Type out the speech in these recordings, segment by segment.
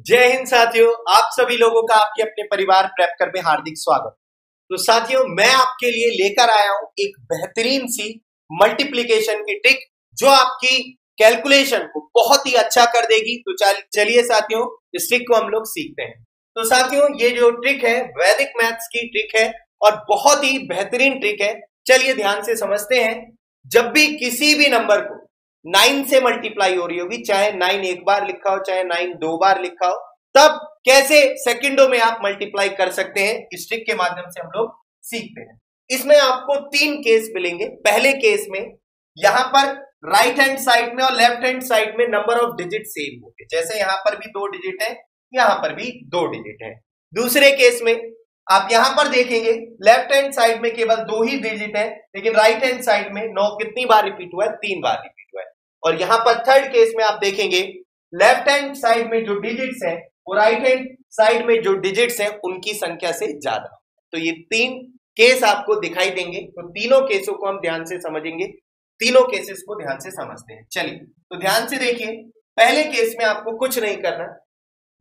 जय हिंद साथियों, आप सभी लोगों का आपके अपने परिवार प्रेपकर में हार्दिक स्वागत। तो साथियों, मैं आपके लिए लेकर आया हूं एक बेहतरीन सी मल्टीप्लिकेशन की ट्रिक जो आपकी कैलकुलेशन को बहुत ही अच्छा कर देगी। तो चलिए साथियों, इस ट्रिक को हम लोग सीखते हैं। तो साथियों, ये जो ट्रिक है वैदिक मैथ्स की ट्रिक है और बहुत ही बेहतरीन ट्रिक है। चलिए ध्यान से समझते हैं। जब भी किसी भी नंबर को 9 से मल्टीप्लाई हो रही होगी, चाहे 9 एक बार लिखा हो चाहे 9 दो बार लिखा हो, तब कैसे सेकंडों में आप मल्टीप्लाई कर सकते हैं, इस ट्रिक के माध्यम से हम लोग सीखते हैं। इसमें आपको 3 केस मिलेंगे। पहले केस में यहां पर राइट हैंड साइड में और लेफ्ट हैंड साइड में नंबर ऑफ डिजिट सेम होंगे। जैसे यहां पर भी 2 डिजिट है, यहां पर भी 2 डिजिट है। दूसरे केस में आप यहां पर देखेंगे लेफ्ट हैंड साइड में केवल 2 ही डिजिट है, लेकिन राइट हैंड साइड में 9 कितनी बार रिपीट हुआ है? 3 बार रिपीट हुआ है। और यहां पर थर्ड केस में आप देखेंगे लेफ्ट हैंड साइड में जो डिजिट्स हैं वो राइट हैंड साइड में जो डिजिट्स हैं उनकी संख्या से ज्यादा। तो ये 3 केस आपको दिखाई देंगे। तो तीनों केसों को हम ध्यान से समझेंगे, तीनों केसेस को ध्यान से समझते हैं। चलिए तो ध्यान से देखिए, पहले केस में आपको कुछ नहीं करना।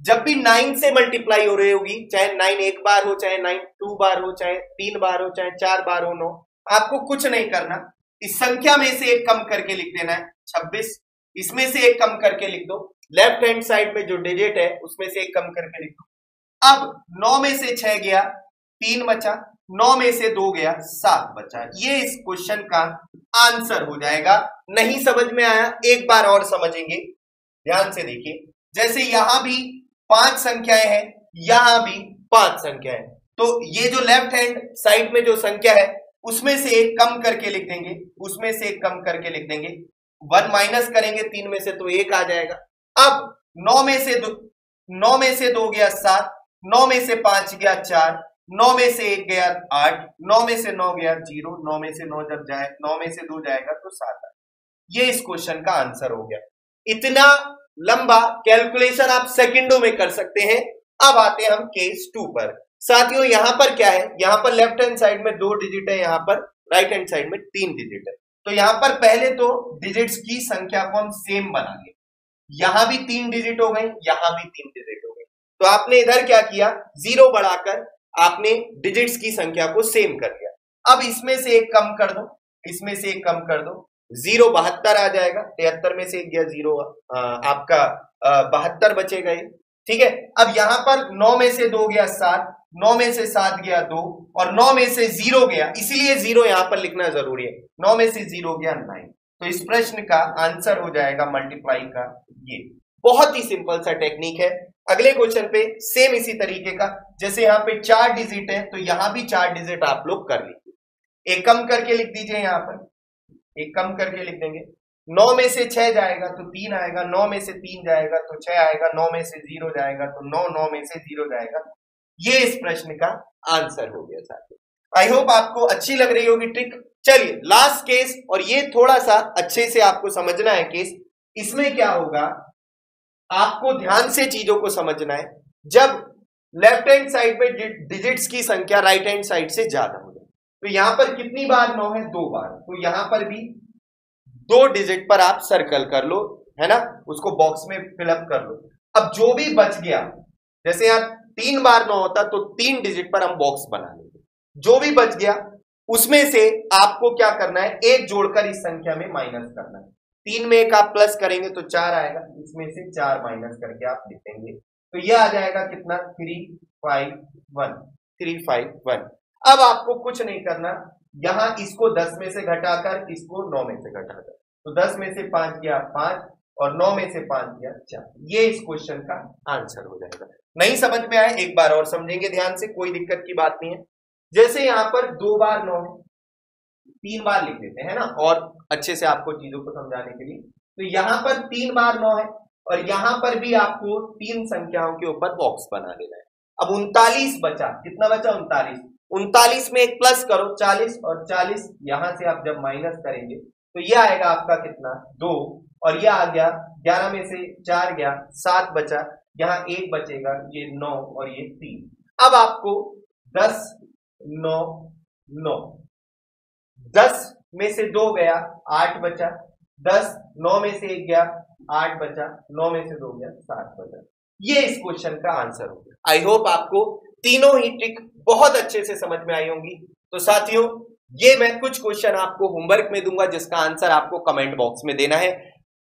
जब भी 9 से मल्टीप्लाई हो रही होगी, चाहे 9 एक बार हो, चाहे 9 2 बार हो, चाहे 3 बार हो, चाहे 4 बार हो, 9, आपको कुछ नहीं करना। इस संख्या में से एक कम करके लिख देना है 26। इसमें से एक कम करके लिख दो। लेफ्ट हैंड साइड में जो डिजिट है उसमें से एक कम करके लिख दो। अब 9 में से 6 गया, 3 बचा। 9 में से 2 गया, 7 बचा। ये इस क्वेश्चन का आंसर हो जाएगा। नहीं समझ में आया, एक बार और समझेंगे। ध्यान से देखिए, जैसे यहां भी 5 संख्याएं हैं, यहां भी 5 संख्याएं, तो ये जो लेफ्ट हैंड साइड में जो संख्या है उसमें से एक कम करके लिख देंगे, उसमें से एक कम करके लिख देंगे। 1 माइनस करेंगे 3 में से तो 1 आ जाएगा। अब 9 में से 2 गया 7, 9 में से 5 गया 4, 9 में से 1 गया 8, 9 में से 9 गया 0, 9 में से 9 जब जाए 9 में से 2 जाएगा तो 7 आएगा। ये इस क्वेश्चन का आंसर हो गया। इतना लंबा कैलकुलेशन आप सेकंडों में कर सकते हैं। अब आते हैं हम केस 2 पर। साथियों, यहां पर क्या है? यहां पर लेफ्ट हैंड साइड में 2 डिजिट है, यहां पर राइट हैंड साइड में 3 डिजिट है। तो यहां पर पहले तो डिजिट्स की संख्या को हम सेम बनाएंगे। यहां भी 3 डिजिट हो गई, यहां भी 3 डिजिट हो गई। तो आपने इधर क्या किया? 0 बढ़ाकर आपने डिजिट्स की संख्या को सेम कर दिया। अब इसमें से एक कम कर दो, इसमें से एक कम कर दो। 0 72 आ जाएगा। 73 में से एक गया 0, आपका 72 बचेगा ये। ठीक है। अब यहां पर 9 में से 2 गया 7, 9 में से 7 गया 2, और 9 में से 0 गया, इसीलिए 0 यहां पर लिखना जरूरी है। 9 में से 0 गया 9। तो इस प्रश्न का आंसर हो जाएगा मल्टीप्लाई का ये। बहुत ही सिंपल सा टेक्निक है। अगले क्वेश्चन पे सेम इसी तरीके का, जैसे यहाँ पे 4 डिजिट है तो यहां भी 4 डिजिट आप लोग कर लीजिए। एक कम करके लिख दीजिए, यहां पर एक कम करके लिख देंगे। 9 में से 6 जाएगा तो 3 आएगा, 9 में से 3 जाएगा तो 6 आएगा, 9 में से 0 जाएगा तो 9, 9 में से 0 जाएगा। ये इस प्रश्न का आंसर हो गया साथियों। आई होप आपको अच्छी लग रही होगी ट्रिक। चलिए लास्ट केस, और ये थोड़ा सा अच्छे से आपको समझना है केस। इसमें क्या होगा, आपको ध्यान से चीजों को समझना है। जब लेफ्ट हैंड साइड में डिजिट्स की संख्या राइट हैंड साइड से ज्यादा हो जाए, तो यहां पर कितनी बार 9 है? 2 बार। तो यहां पर भी 2 डिजिट पर आप सर्कल कर लो, है ना, उसको बॉक्स में फिलअप कर लो। अब जो भी बच गया, जैसे यहां 3 बार 9 होता तो 3 डिजिट पर हम बॉक्स बना लेंगे। जो भी बच गया उसमें से आपको क्या करना है? एक जोड़कर इस संख्या में माइनस करना है। 3 में एक आप प्लस करेंगे तो 4 आएगा, इसमें से 4 माइनस करके आप लिखेंगे तो यह आ जाएगा कितना? 351, 351। अब आपको कुछ नहीं करना, यहां इसको 10 में से घटाकर इसको 9 में से घटाकर, तो 10 में से 5 गया 5 और 9 में से 5 गया 4। ये इस क्वेश्चन का आंसर हो जाएगा। नहीं समझ में आए, एक बार और समझेंगे ध्यान से, कोई दिक्कत की बात नहीं है। जैसे यहां पर 2 बार 9 है, 3 बार लिख देते हैं ना, और अच्छे से आपको चीजों को समझाने के लिए। तो यहां पर 3 बार 9 है, और यहां पर भी आपको 3 संख्याओं के ऊपर बॉक्स बना देना है। अब 39 बचा। कितना बचा? 39। 39 में एक प्लस करो 40, और 40 यहां से आप जब माइनस करेंगे तो यह आएगा आपका कितना? 2, और यह आ गया 11 में से 4 गया 7 बचा, यहां 1 बचेगा, ये 9 और ये 3। अब आपको 10 9 9, 10 में से 2 गया 8 बचा, 10 9 में से 1 गया 8 बचा, 9 में से 2 गया 7 बचा। ये इस क्वेश्चन का आंसर होगा। आई होप आपको तीनों ही ट्रिक बहुत अच्छे से समझ में आई होंगी। तो साथियों, ये मैं कुछ क्वेश्चन आपको होमवर्क में दूंगा जिसका आंसर आपको कमेंट बॉक्स में देना है।